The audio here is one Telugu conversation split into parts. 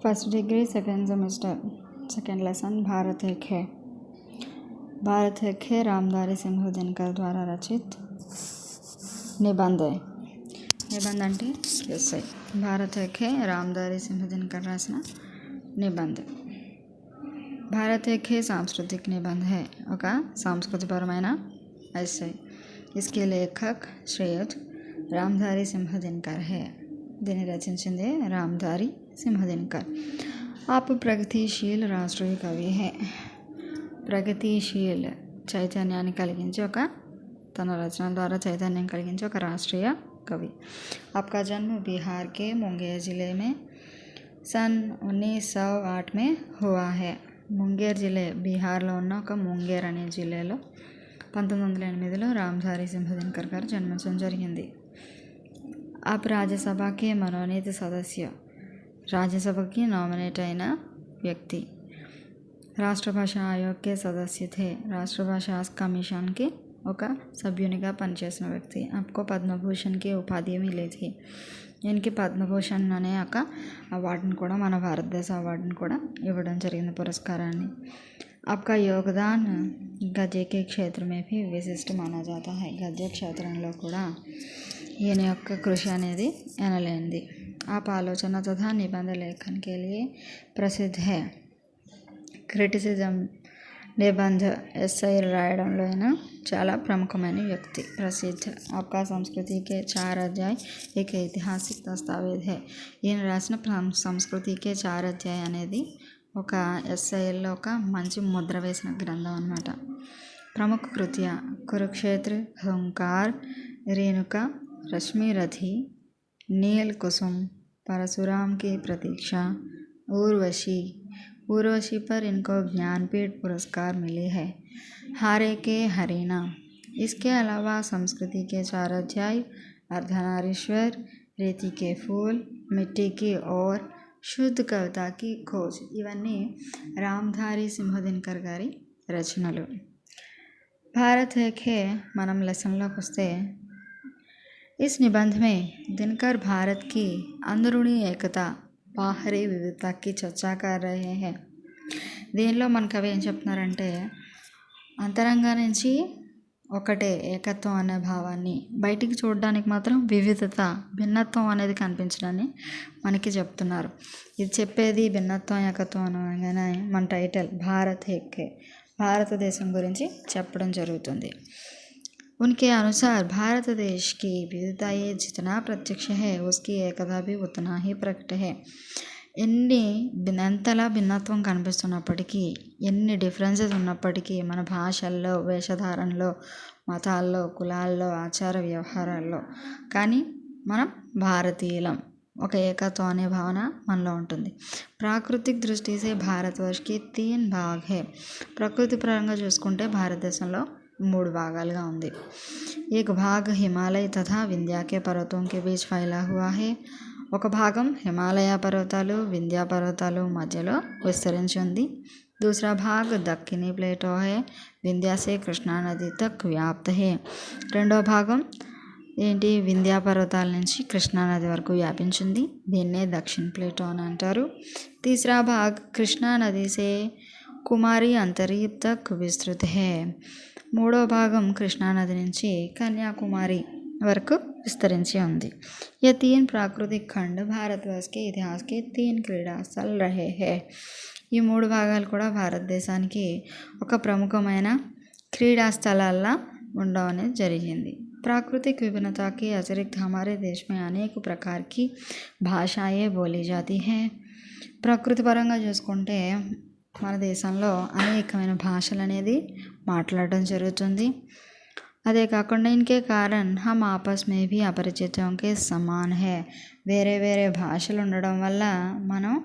First degree second semester second lesson Bharat एक है। भारत एक है रामधारी सिंह दिनकर द्वारा रचित निबंध है। నిబంధ అంటే ఎస్ఐ. భారత్ ఏకే రామధారి సింహ దినకర్ రాసిన నిబంధ. భారత్ ఏకే सांस्कृतिक निबंध है. ఒక సాంస్కృతికపరమైన ఎస్ఐ. इसके लेखक श्रीयुत రామధారి సింహ దినకర్ है. దీన్ని రచించింది రామధారి సింహ దినకర్. आप ప్రగతిశీल రాష్ట్రీయ కవి है. ప్రగతిశీల్ చైతన్యాన్ని కలిగించి తన రచన ద్వారా చైతన్యం కలిగించి ఒక రాష్ట్రీయ कवि. आपका जन्म बिहार के मुंगेर ज़िले में सन 1908 में हुआ है. मुंगेर జిల్లా బీహార్లో ఉన్న ఒక ముంగేర్ అనే జిల్లాలో 1908లో రామధారి సింహ దినకర్ గారు జన్మించడం జరిగింది. आप राज्यसभा के मनोनीत सदस्य. राज्यसभाకి నామినేట్ అయిన వ్యక్తి. రాష్ట్ర భాషా ఆయోగ్ के सदस्य थे. రాష్ట్ర భాషా కమిషన్కి ఒక సభ్యునిగా పనిచేసిన వ్యక్తి. आपको పద్మభూషణ్కి ఉపాధి మిలీ థీ. ఈయనకి పద్మభూషణ్ అనే ఒక అవార్డుని కూడా మన భారతదేశ అవార్డుని కూడా ఇవ్వడం జరిగింది, పురస్కారాన్ని. आपका योगदान గద్య के क्षेत्र में भी विशिष्ट माना जाता है. గద్య క్షేత్రంలో కూడా ఈయన యొక్క కృషి అనేది ఎనలేనిది. आप ఆలోచన తథా నిబంధ లేఖन के लिए प्रसिद्ध है. క్రిటిసిజం నిబంధ ఎస్ఐ రాయడంలో ఆయన చాలా ప్రముఖమైన వ్యక్తి, ప్రసిద్ధ. आपका సంస్కృతి के 4 अध्याय एक ऐतिहासिक दस्तावेज है. ఈయన రాసిన సంస్కృతి के 4 अध्याय అనేది ఒక ఎస్ఐలో ఒక మంచి ముద్ర వేసిన గ్రంథం అన్నమాట. ప్రముఖ కృత్య కురుక్షేత్ర, హుంకార్, రేణుకా, రశ్మిరథి, नील कुसुम, परशुराम की प्रतीक्षा, उर्वशी पर इनको ज्ञानपीठ पुरस्कार मिले हैं. हारे के हरिना. इसके अलावा संस्कृति के 4 अध्याय, अर्धनारीश्वर, रेती के फूल, मिट्टी की और शुद्ध कविता की खोज ఇవన్నీ రామధారి సింహ దినకర్ గారి రచనలు. భారత్ ఏకే మనం లెసన్లోకి వస్తే, इस निबंध में दिनकर भारत की अंदरूनी एकता, बाहरी विविधता की चर्चा कर रहे हैं. దీనిలో మన కవి ఏం చెప్తున్నారంటే, అంతరంగా నుంచి ఒకటే ఏకత్వం అనే భావాన్ని, బయటికి చూడడానికి మాత్రం వివిధత, భిన్నత్వం అనేది కనిపించడాన్ని మనకి చెప్తున్నారు. ఇది చెప్పేది భిన్నత్వం ఏకత్వం అనగానే మన టైటిల్ భారత్ ఏకే, భారతదేశం గురించి చెప్పడం జరుగుతుంది. उनके अनुसार भारत देश की विविधता ये जितना प्रत्यक्ष है उसकी एकता भी उतना ही प्रकट है. ఎంతలా భిన్నత్వం కనిపిస్తున్నప్పటికీ, ఎన్ని డిఫరెన్సెస్ ఉన్నప్పటికీ, మన భాషల్లో, వేషధారణలో, మతాల్లో, కులాల్లో, ఆచార వ్యవహారాల్లో, కానీ మనం భారతీయులం, ఒక ఏకత్వం అనే భావన మనలో ఉంటుంది. ప్రాకృతిక దృష్టి సే భారతవర్ష్కి 3 భాగ్ హై. ప్రకృతి పరంగా చూసుకుంటే భారతదేశంలో 3 భాగాలుగా ఉంది. एक भाग हिमालय तथा विंध्या के पर्वतों के बीच फैला हुआ है. ఒక భాగం హిమాలయ పర్వతాలు, వింధ్యా పర్వతాలు మధ్యలో విస్తరించి ఉంది. दूसरा भाग दक्षिणी प्लेटो है, विंध्या से कृष्णा नदी तक व्याप्त है. రెండో భాగం ఏంటి, వింధ్యా పర్వతాల నుంచి కృష్ణా నది వరకు వ్యాపించింది. దీన్నే దక్షిణ ప్లేటో అని అంటారు. तीसरा भाग कृष्णा नदी से కుమారి అంతరీప్ తక్ విస్తృత హై. మూడో భాగం కృష్ణానది నుంచి కన్యాకుమారి వరకు విస్తరించి ఉంది. ये 3 प्राकृतिक खंड भारतवर्ष के इतिहास के 3 क्रीड़ा स्थल रहे हैं. ఈ 3 భాగాలు కూడా భారతదేశానికి ఒక ప్రముఖమైన క్రీడా స్థలాల్లో ఉండడం అనేది జరిగింది. प्राकृतिक विभिन्नता के अतिरिक्त हमारे देश में अनेक प्रकार की भाषाएं बोली जाती हैं. ప్రకృతి పరంగా చూసుకుంటే మన దేశంలో అనేకమైన భాషలు అనేది మాట్లాడడం జరుగుతుంది. అదే కాకుండా ఇన్కే కారణ్ హమ్ ఆపస్ మే భీ అపరిచితోం కే సమాన్ హై. వేరే వేరే భాషలు ఉండడం వల్ల మనం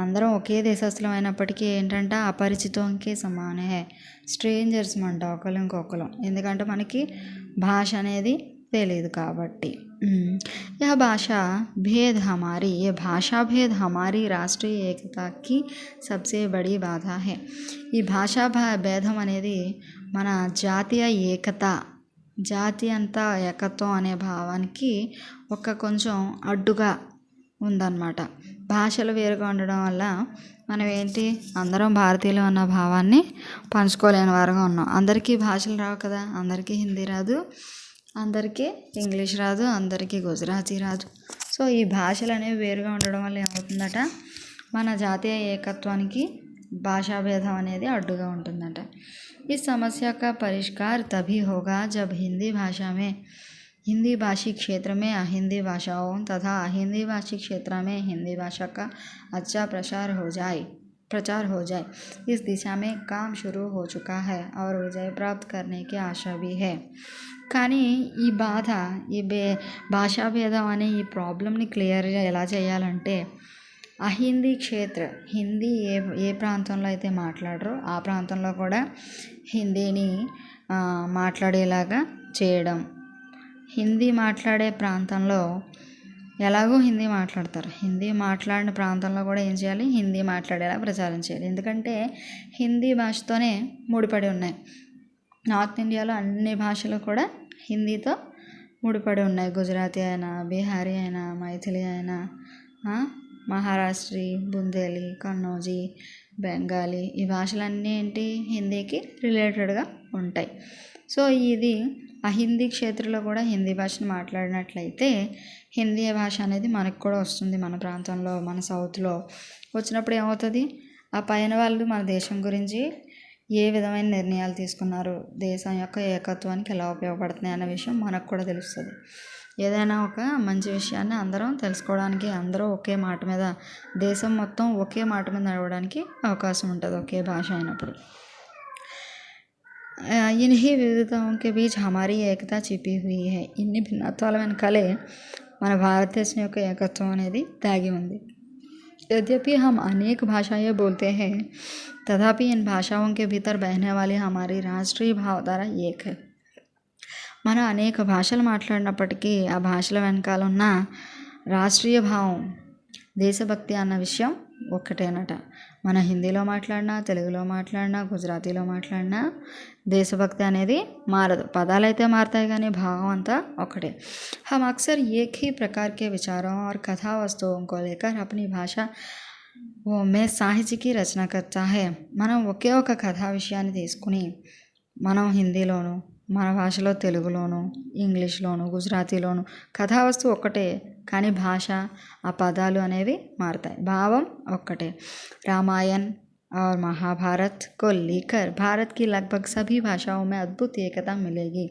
అందరం ఒకే దేశస్థులం అయినప్పటికీ ఏంటంటే అపరిచితోంకే సమాన్ హై, స్ట్రేంజర్స్ అంట ఒకరు ఇంకొకరు, ఎందుకంటే మనకి భాష అనేది తెలియదు కాబట్టి. यह भाषा भेद हमारी राष्ट्रीय एकता की सबसे बड़ी बाधा है. ఈ భాషా భేదం అనేది మన జాతీయ ఏకత, జాతి అంతా ఏకత్వం అనే భావానికి కొంచెం అడ్డుగా ఉందన్నమాట. భాషలు వేరుగా ఉండడం వల్ల మనం ఏంటి అందరం భారతీయులు అన్న భావాన్ని పంచుకోలేని వారుగా ఉన్నాం. అందరికీ భాషలు రావు కదా, అందరికీ హిందీ రాదు, అందరికీ ఇంగ్లీష్ రాదు, అందరికీ గుజరాతీ రాదు. సో ఈ భాషలు అనేవి వేరుగా ఉండడం వల్ల ఏమవుతుందట, మన జాతీయ ఏకత్వానికి భాషా భేదం అనేది అడ్డుగా ఉంటుందట. ఈ సమస్య का परिष्कार तभी होगा जब हिंदी भाषी क्षेत्र में अहिंदी भाषाओं तथा अहिंदी भाषी क्षेत्र में हिंदी भाषा का अच्छा प्रचार हो जाए। इस दिशा में काम शुरू हो चुका है और विजय प्राप्त करने की आशा भी है. కానీ ఈ బాధ, భాషా భేదం అనే ఈ ప్రాబ్లమ్ని క్లియర్గా ఎలా చేయాలంటే, అహిందీ క్షేత్ర, హిందీ ఏ ప్రాంతంలో అయితే మాట్లాడరో ఆ ప్రాంతంలో కూడా హిందీని మాట్లాడేలాగా చేయడం. హిందీ మాట్లాడే ప్రాంతంలో ఎలాగో హిందీ మాట్లాడతారు, హిందీ మాట్లాడిన ప్రాంతంలో కూడా ఏం చేయాలి, హిందీ మాట్లాడేలా ప్రచారం చేయాలి. ఎందుకంటే హిందీ భాషతోనే ముడిపడి ఉన్నాయి. నార్త్ ఇండియాలో అన్ని భాషలు కూడా హిందీతో ముడిపడి ఉన్నాయి. గుజరాతీ అయినా, బీహారీ అయినా, మైథిలి అయినా, మహారాష్ట్రీ, బుందేలి, కన్నౌజీ, బెంగాలీ, ఈ భాషలన్నీ ఏంటి హిందీకి రిలేటెడ్గా ఉంటాయి. సో ఇది అహిందీ క్షేత్రంలో కూడా హిందీ భాషను మాట్లాడినట్లయితే హిందీ భాష అనేది మనకు కూడా వస్తుంది. మన ప్రాంతంలో, మన సౌత్లో వచ్చినప్పుడు ఏమవుతుంది, ఆ పైన వాళ్ళు మన దేశం గురించి ఏ విధమైన నిర్ణయాలు తీసుకున్నారు, దేశం యొక్క ఏకత్వానికి ఎలా ఉపయోగపడుతున్నాయి అన్న విషయం మనకు కూడా తెలుస్తుంది. ఏదైనా ఒక మంచి విషయాన్ని అందరం తెలుసుకోవడానికి, అందరూ ఒకే మాట మీద, దేశం మొత్తం ఒకే మాట మీద నడవడానికి అవకాశం ఉంటుంది ఒకే భాష అయినప్పుడు. ఇన్హీ వివిధతాओं के बीच हमारी एकता छिपी हुई है. ఇన్ని భిన్నత్వాల వెనకాలే మన భారతదేశం యొక్క ఏకత్వం అనేది దాగి ఉంది. यद्यपि हम अनेक भाषाएं बोलते हैं तथापि इन भाषाओं के भीतर बहने वाली हमारी राष्ट्रीय भावधारा एक है. మనం అనేక భాషలు మాట్లాడినప్పటికీ ఆ భాషల వెనకాల ఉన్న రాష్ట్రీయ భావం, దేశభక్తి అన్న విషయం ఒక్కటేనట. మన హిందీలో మాట్లాడినా, తెలుగులో మాట్లాడినా, గుజరాతీలో మాట్లాడినా దేశభక్తి అనేది మారదు. పదాలు అయితే మారుతాయి కానీ భావం అంతా ఒకటే. हम अक्सर एक ही प्रकार के विचारों और कथा वस्तुओं को लेकर अपनी भाषा में साहित्य की रचना करता है. మనం ఒకే ఒక కథా విషయాన్ని తీసుకుని మనం హిందీలోను, మన భాషలో తెలుగులోను, ఇంగ్లీష్లోను, గుజరాతీలోను కథా వస్తువు ఒక్కటే కానీ భాష, ఆ పదాలు అనేవి మారుతాయి, భావం ఒక్కటే. రామాయణ और महाभारत को लेकर भारत की लगभग सभी भाषाओं में अद्भुत एकता मिलेगी.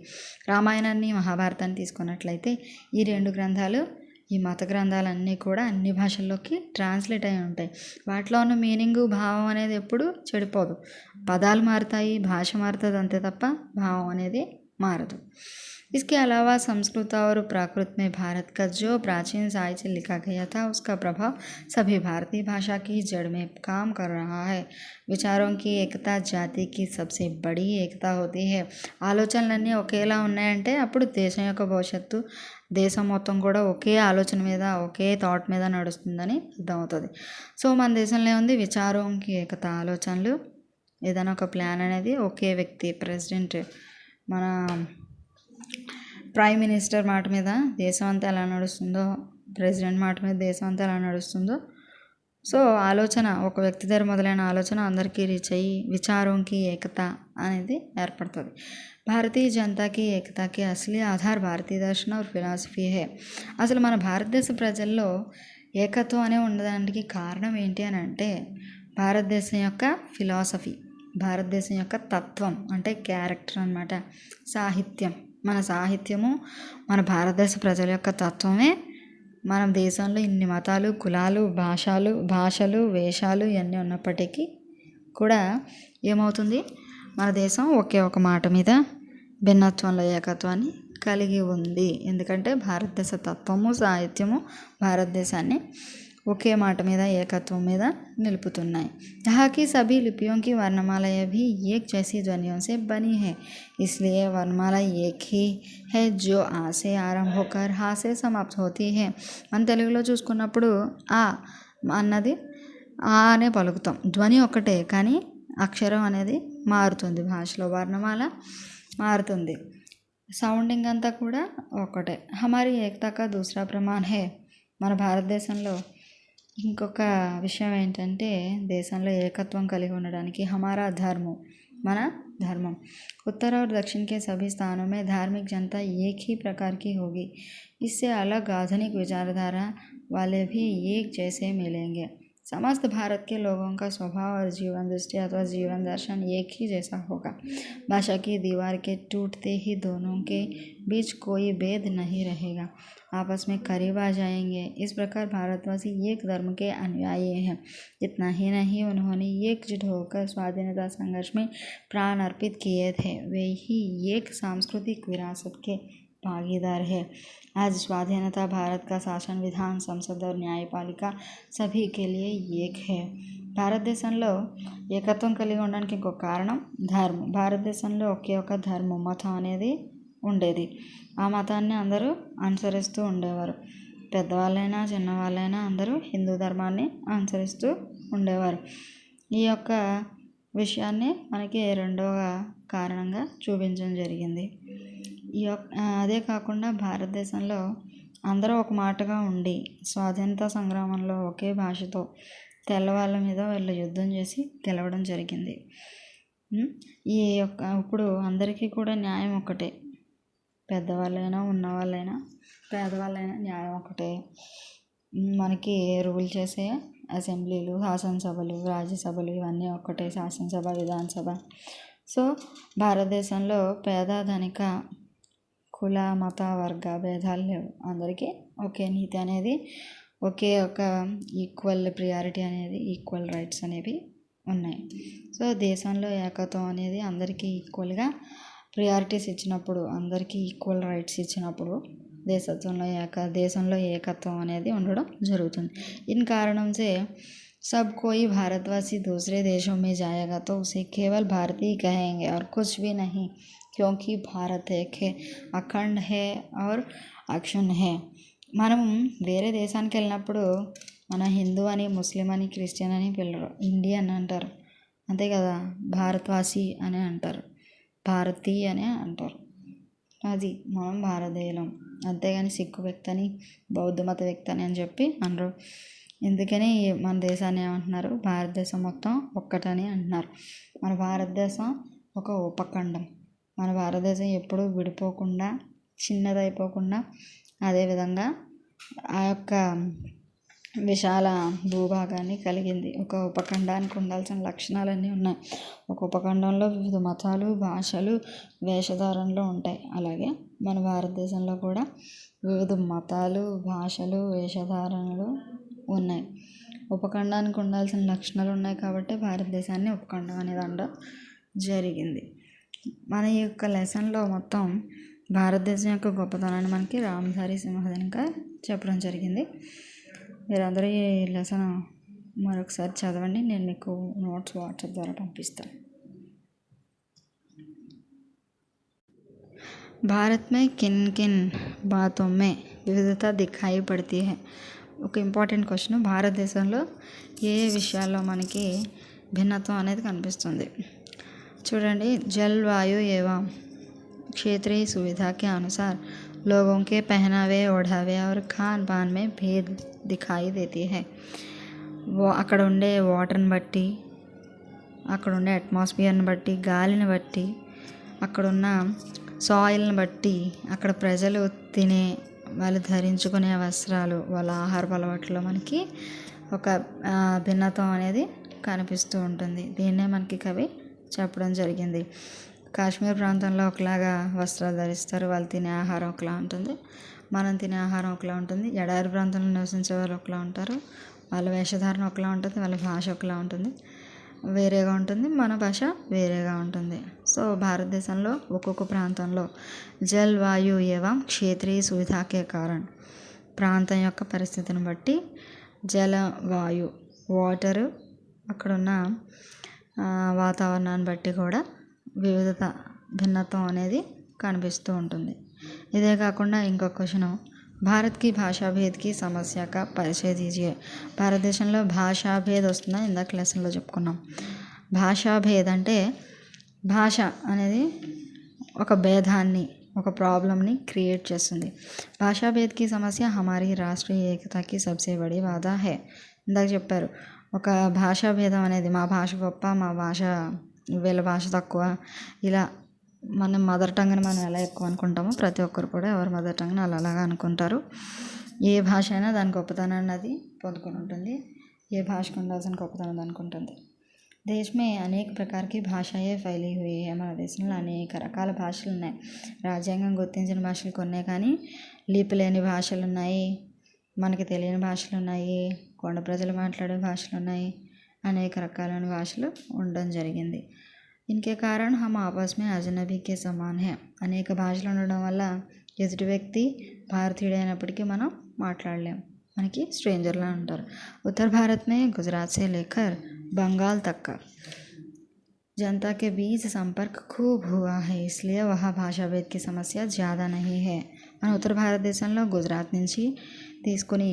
రామాయణాన్ని, మహాభారతాన్ని తీసుకున్నట్లయితే ఈ రెండు గ్రంథాలు, ఈ మత గ్రంథాలన్నీ కూడా అన్ని భాషల్లోకి ట్రాన్స్లేట్ అయి ఉంటాయి. వాటిలో ఉన్న మీనింగు, భావం అనేది ఎప్పుడు చెడిపోదు. పదాలు మారుతాయి, భాష మారుతుంది అంతే తప్ప భావం అనేది మారదు. इसके अलावा संस्कृत और प्राकृत में भारत का जो प्राचीन साहित्य लिखा गया था उसका प्रभाव सभी भारतीय भाषा की जड़ में काम कर रहा है. విచారం की एकता జాతి की सबसे बड़ी एकता होती है. ఆలోచనలన్నీ ఒకేలా ఉన్నాయంటే అప్పుడు దేశం యొక్క భవిష్యత్తు, దేశం మొత్తం కూడా ఒకే ఆలోచన మీద, ఒకే థాట్ మీద నడుస్తుందని అర్థమవుతుంది. సో మన దేశంలో ఏముంది, విచారంకి ఏకత, ఆలోచనలు, ఏదైనా ఒక ప్లాన్ అనేది ఒకే వ్యక్తి, ప్రెసిడెంట్, మన ప్రైమ్ మినిస్టర్ మాట మీద దేశం అంతా ఎలా నడుస్తుందో, ప్రెసిడెంట్ మాట మీద దేశం అంతా ఎలా నడుస్తుందో, సో ఆలోచన ఒక వ్యక్తి దగ్గర మొదలైన ఆలోచన అందరికీ రీచ్ అయ్యి విచారంకి ఏకత అనేది ఏర్పడుతుంది. భారతీయ జనతాకి ఏకతాకి అసలీ ఆధార్ భారతీయ దర్శనం और ఫిలాసఫీ హే. అసలు మన భారతదేశ ప్రజల్లో ఏకత్వం అనే ఉండడానికి కారణం ఏంటి అని అంటే భారతదేశం యొక్క ఫిలాసఫీ, భారతదేశం యొక్క తత్వం అంటే క్యారెక్టర్ అన్నమాట. సాహిత్యం, మన సాహిత్యము, మన భారతదేశ ప్రజల యొక్క తత్వమే మన దేశంలో ఇన్ని మతాలు, కులాలు, భాషలు, వేషాలు ఇవన్నీ ఉన్నప్పటికీ కూడా ఏమవుతుంది, మన దేశం ఒకే ఒక మాట మీద భిన్నత్వంలో ఏకత్వాన్ని కలిగి ఉంది. ఎందుకంటే భారతదేశ తత్వము, సాహిత్యము భారతదేశాన్ని ఒకే మాట మీద, ఏకత్వం మీద నిలుపుతున్నాయి. यहाँ की सभी लिपियों की वर्णमालाएं भी एक जैसी ध्वनियों से बनी है, इसलिए वर्णमाला एक ही है जो आ से आरंभ होकर हा से समाप्त होती है. మన తెలుగులో చూసుకున్నప్పుడు ఆ అన్నది ఆ అనే పలుకుతాం, ధ్వని ఒకటే కానీ అక్షరం అనేది మారుతుంది. భాషలో వర్ణమాల మారుతుంది, సౌండింగ్ అంతా కూడా ఒకటే. हमारी एकता का दूसरा प्रमाण है మన భారతదేశంలో ఇంకొక విషయం ఏంటంటే దేశంలో ఏకత్వం కలిగి ఉండడానికి हमारा धर्म మన धर्म उत्तर और दक्षिण के सभी स्थानों में धार्मिक जनता एक ही प्रकार की होगी। इससे अलग आधुनिक विचारधारा वाले भी एक जैसे मिलेंगे। समस्त भारत के लोगों का स्वभाव और जीवन दृष्टि अथवा जीवन दर्शन एक ही जैसा होगा। भाषा की दीवार के टूटते ही दोनों के बीच कोई भेद नहीं रहेगा, आपस में करीब आ जाएंगे। इस प्रकार भारतवासी एक धर्म के अनुयायी हैं। इतना ही नहीं, उन्होंने एकजुट होकर स्वाधीनता संघर्ष में प्राण अर्पित किए थे। वे ही एक सांस्कृतिक विरासत के भागीदार है। आज स्वाधीनता भारत का शासन विधान संसद और न्यायपालिका सभी के लिए एक है। భారతదేశంలో ఏకత్వం కలిగి ఉండడానికి ఇంకొక కారణం ధర్మం. భారతదేశంలో ఒకే ఒక ధర్మం మతం అనేది ఉండేది. ఆ మతాన్ని అందరూ అనుసరిస్తూ ఉండేవారు. పెద్దవాళ్ళైనా చిన్నవాళ్ళైనా అందరూ హిందూ ధర్మాన్ని అనుసరిస్తూ ఉండేవారు. ఈ యొక్క విషయాన్ని మనకి రెండవ కారణంగా చూపించడం జరిగింది. అదే కాకుండా భారతదేశంలో అందరూ ఒక మాటగా ఉండి స్వాధీనత సంగ్రామంలో ఒకే భాషతో తెల్లవాళ్ళ మీద వీళ్ళు యుద్ధం చేసి గెలవడం జరిగింది. ఇప్పుడు అందరికీ కూడా న్యాయం ఒకటే, పెద్దవాళ్ళైనా ఉన్నవాళ్ళైనా పేదవాళ్ళైనా న్యాయం ఒకటే. మనకి రూల్ చేసే అసెంబ్లీలు, శాసనసభలు, రాజ్యసభలు ఇవన్నీ ఒక్కటే, శాసనసభ, విధానసభ. సో భారతదేశంలో పేద ధనిక కుల మత వర్గ భేదాలు లేవు. అందరికీ ఒకే నీతి అనేది, ఒకే ఒక ఈక్వల్ ప్రియారిటీ అనేది, ఈక్వల్ రైట్స్ అనేవి ఉన్నాయి. సో దేశంలో ఏకత్వం అనేది అందరికీ ఈక్వల్గా ప్రియారిటీస్ ఇచ్చినప్పుడు, అందరికీ ఈక్వల్ రైట్స్ ఇచ్చినప్పుడు దేశంలో ఏకత్వం అనేది ఉండడం జరుగుతుంది. ఇన్ కారణం से सब कोई भारतवासी दूसरे देशों में जाएगा तो उसे केवल भारतीय कहेंगे और कुछ भी नहीं, क्योंकि भारत एक है, अखंड है और अक्षुण्ण है. మనం వేరే దేశానికి వెళ్ళినప్పుడు మన హిందూ అని, ముస్లిం అని, క్రిస్టియన్ అని పిల్లరు, ఇండియన్ అంటారు అంతే కదా, భారత్వాసి అని అంటారు, భారతీయ అని అంటారు. అది మనం భారతీయులం. అంతేగాని సిక్కు వ్యక్తి అని, బౌద్ధ మత వ్యక్తి అని చెప్పి అనరు. ఎందుకని మన దేశాన్ని ఏమంటున్నారు, భారతదేశం మొత్తం ఒక్కటని అంటున్నారు. మన భారతదేశం ఒక ఉపఖండం. మన భారతదేశం ఎప్పుడూ విడిపోకుండా, చిన్నదైపోకుండా, అదేవిధంగా ఆ యొక్క విశాల భూభాగాన్ని కలిగింది. ఒక ఉపఖండానికి ఉండాల్సిన లక్షణాలన్నీ ఉన్నాయి. ఒక ఉపఖండంలో వివిధ మతాలు, భాషలు, వేషధారణలు ఉంటాయి. అలాగే మన భారతదేశంలో కూడా వివిధ మతాలు, భాషలు, వేషధారణలు ఉన్నాయి. ఉపఖండానికి ఉండాల్సిన లక్షణాలు ఉన్నాయి కాబట్టి భారతదేశాన్ని ఉపఖండం అనేది అనడం జరిగింది. మన ఈ యొక్క లెసన్లో మొత్తం భారతదేశం యొక్క గొప్పతనాన్ని మనకి రామధారి సింహదేవన్ చెప్పడం జరిగింది. మీరందరూ ఈ లెసన్ మరొకసారి చదవండి. నేను మీకు నోట్స్ వాట్సాప్ ద్వారా పంపిస్తాను. भारत में किन किन बातों में వివిధత దిఖాయి పడతీ హై. ఒక ఇంపార్టెంట్ క్వశ్చన్, భారతదేశంలో ఏ విషయాల్లో మనకి భిన్నత్వం అనేది కనిపిస్తుంది. చూడండి, जलवायु एवं क्षेत्रीय सुविधा के अनुसार लोगों के पहनावे, ओढ़ावे और खान पान में भेद दिखाई देती है. అక్కడ ఉండే వాటర్ని బట్టి, అక్కడ ఉండే అట్మాస్ఫియర్ని బట్టి, గాలిని బట్టి, అక్కడున్న సాయిల్ని బట్టి, అక్కడ ప్రజలు తినే, వాళ్ళు ధరించుకునే వస్త్రాలు, వాళ్ళ ఆహారపు అలవాట్లో మనకి ఒక భిన్నత్వం అనేది కనిపిస్తూ ఉంటుంది. దీన్నే మనకి కవి చెప్పడం జరిగింది. కాశ్మీర్ ప్రాంతంలో ఒకలాగా వస్త్రాలు ధరిస్తారు, వాళ్ళు తినే ఆహారం ఒకలా ఉంటుంది, మనం తినే ఆహారం ఒకలా ఉంటుంది. ఎడారి ప్రాంతంలో నివసించే వాళ్ళు ఒకలా ఉంటారు, వాళ్ళ వేషధారణ ఒకలా ఉంటుంది, వాళ్ళ భాష ఒకలా ఉంటుంది, వేరేగా ఉంటుంది, మన భాష వేరేగా ఉంటుంది. సో భారతదేశంలో ఒక్కొక్క ప్రాంతంలో జల్వాయు ఏవం క్షేత్రీయ సువిధాకే కారణం, ప్రాంతం యొక్క పరిస్థితిని బట్టి జలవాయు, వాటరు, అక్కడున్న వాతావరణాన్ని బట్టి కూడా వివిధత, భిన్నత్వం అనేది కనిపిస్తూ ఉంటుంది. ఇదే కాకుండా ఇంకొక క్వశ్చన్, భారత్ కి భాషా భేద్ కి సమస్య కా పరిచయ దీజియే. భారతదేశంలో భాషా భేద్ వస్తుందా, ఇందాక లెసన్లో చెప్పుకున్నాం. భాషా భేద్ అంటే భాష అనేది ఒక భేదాన్ని, ఒక ప్రాబ్లమ్ని క్రియేట్ చేస్తుంది. భాషాభేద్ కి సమస్య హమారీ రాష్ట్రీయ ఏకతాకి సబ్సే బడి వాదా హై. ఇందాక చెప్పారు, ఒక భాషా భేదం అనేది మా భాష గొప్ప, మా భాష వీళ్ళ భాష తక్కువ, ఇలా మనం మదర్ టంగ్ని మనం ఎలా ఎక్కువ అనుకుంటామో ప్రతి ఒక్కరు కూడా ఎవరి మదర్ టంగ్ని అలాగా అనుకుంటారు. ఏ భాష అయినా దాని గొప్పతనాన్ని అది పొందుకొని ఉంటుంది. ఏ భాషకు ఉండాల్సిన గొప్పతనం దానికి ఉంటుంది. దేశ్ మే అనేక ప్రకారకి భాషాయే ఫైలీ హుయి హై. మన దేశంలో అనేక రకాల భాషలు ఉన్నాయి. రాజ్యాంగం గుర్తించిన భాషలు కొన్నే కానీ లిపి లేని భాషలు ఉన్నాయి, మనకి తెలియని భాషలు ఉన్నాయి, కొండ ప్రజలు మాట్లాడే భాషలు ఉన్నాయి, అనేక రకాలైన భాషలు ఉండడం జరిగింది. ఇన్కే కారణ్ హమ్ ఆపస్ మే అజనబీకే సమాన్ హై. అనేక భాషలు ఉండడం వల్ల ఎదుటి వ్యక్తి భారతీయుడు అయినప్పటికీ మనం మాట్లాడలేం, మనకి స్ట్రేంజర్లా ఉంటారు. उत्तर भारत में गुजरात से लेकर बंगाल तक का जनता के बीच संपर्क खूब हुआ है, इसलिए वह भाषा भेद की समस्या ज़्यादा नहीं है. మన ఉత్తర భారతదేశంలో గుజరాత్ నుంచి తీసుకుని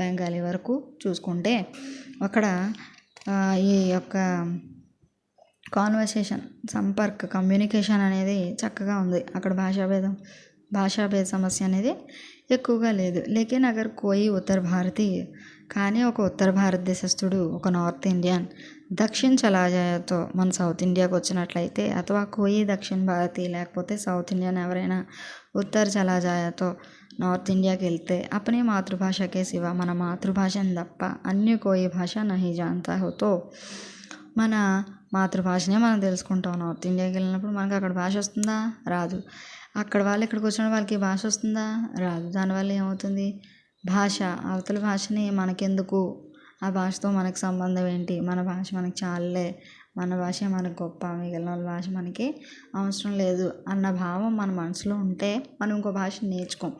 బెంగాలీ వరకు చూసుకుంటే అక్కడ ఈ యొక్క కాన్వర్సేషన్, సంపర్క్, కమ్యూనికేషన్ అనేది చక్కగా ఉంది. అక్కడ భాషాభేద సమస్య అనేది ఎక్కువగా లేదు. లేకిన్ అగర్ కోయి ఉత్తర భారతీయ, కానీ ఒక ఉత్తర భారతదేశస్థుడు, ఒక నార్త్ ఇండియన్ దక్షిణ్ చలాజాయతో మన సౌత్ ఇండియాకి వచ్చినట్లయితే, అథవా కోయి దక్షిణ భారతీయ లేకపోతే సౌత్ ఇండియన్ ఎవరైనా ఉత్తర్ చలాజాయతో నార్త్ ఇండియాకి వెళ్తే అపనీ మాతృభాషకే సివా, మన మాతృభాషని తప్ప అన్య కోయి భాష నహీ జానతా హో, తో మన మాతృభాషనే మనం తెలుసుకుంటాం. నార్త్ ఇండియాకి వెళ్ళినప్పుడు మనకు అక్కడ భాష వస్తుందా? రాదు. అక్కడ వాళ్ళు ఇక్కడికి వచ్చిన వాళ్ళకి భాష వస్తుందా? రాదు. దానివల్ల ఏమవుతుంది, భాష, అవతల భాషని మనకెందుకు, ఆ భాషతో మనకు సంబంధం ఏంటి, మన భాష మనకి చాలులే, మన భాష మనకు గొప్ప, మిగిలిన వాళ్ళ భాష మనకి అవసరం లేదు అన్న భావం మన మనసులో ఉంటే మనం ఇంకో భాషను నేర్చుకోం.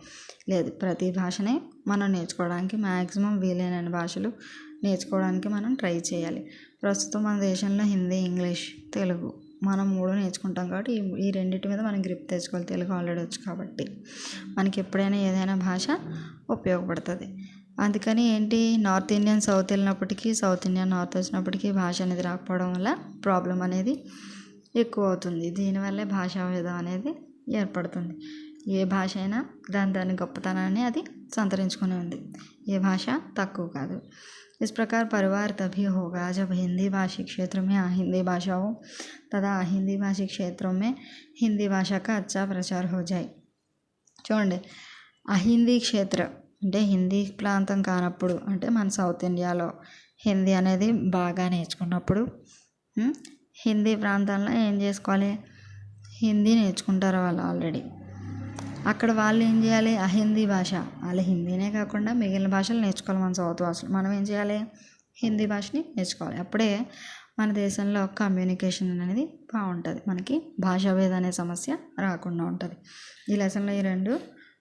లేదు, ప్రతి భాషని మనం నేర్చుకోవడానికి మ్యాక్సిమం వీలైన భాషలు నేర్చుకోవడానికి మనం ట్రై చేయాలి. ప్రస్తుతం మన దేశంలో హిందీ, ఇంగ్లీష్, తెలుగు మనం 3 నేర్చుకుంటాం కాబట్టి ఈ రెండింటి మీద మనం గ్రిప్ తెచ్చుకోవాలి. తెలుగు ఆల్రెడీ వచ్చు కాబట్టి మనకి ఎప్పుడైనా ఏదైనా భాష ఉపయోగపడుతుంది. అందుకని ఏంటి, నార్త్ ఇండియన్ సౌత్ వెళ్ళినప్పటికీ, సౌత్ ఇండియన్ నార్త్ వచ్చినప్పటికీ భాష అనేది రాకపోవడం వల్ల ప్రాబ్లం అనేది ఎక్కువ అవుతుంది. దీనివల్లే భాషాభేదం అనేది ఏర్పడుతుంది. ఏ భాష అయినా దాని గొప్పతనాన్ని అది సంతరించుకుని ఉంది. ఏ భాష తక్కువ కాదు. इस प्रकार परिवार तभी होगा जब हिंदी भाषी क्षेत्र में हिंदी भाषा हो तथा हिंदी भाषी क्षेत्रों में हिंदी भाषा का अच्छा प्रचार हो जाए. చూడండి, అహిందీ క్షేత్ర అంటే హిందీ ప్రాంతం కానప్పుడు, అంటే మన సౌత్ ఇండియాలో హిందీ అనేది బాగా నేర్చుకున్నప్పుడు, హిందీ ప్రాంతంలో ఏం చేసుకోవాలి, హిందీ నేర్చుకుంటారు వాళ్ళు ఆల్రెడీ. అక్కడ వాళ్ళు ఏం చేయాలి, అహిందీ భాష, వాళ్ళు హిందీనే కాకుండా మిగిలిన భాషలు నేర్చుకోవాలి. మన సౌత్ భాషలు మనం ఏం చేయాలి, హిందీ భాషని నేర్చుకోవాలి. అప్పుడే మన దేశంలో కమ్యూనికేషన్ అనేది బాగుంటుంది, మనకి భాషాభేద అనే సమస్య రాకుండా ఉంటుంది. ఈ లెసన్లో ఈ 2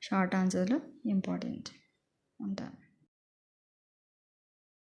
షార్ట్ ఆన్సర్లు ఇంపార్టెంట్ ఉంటాను.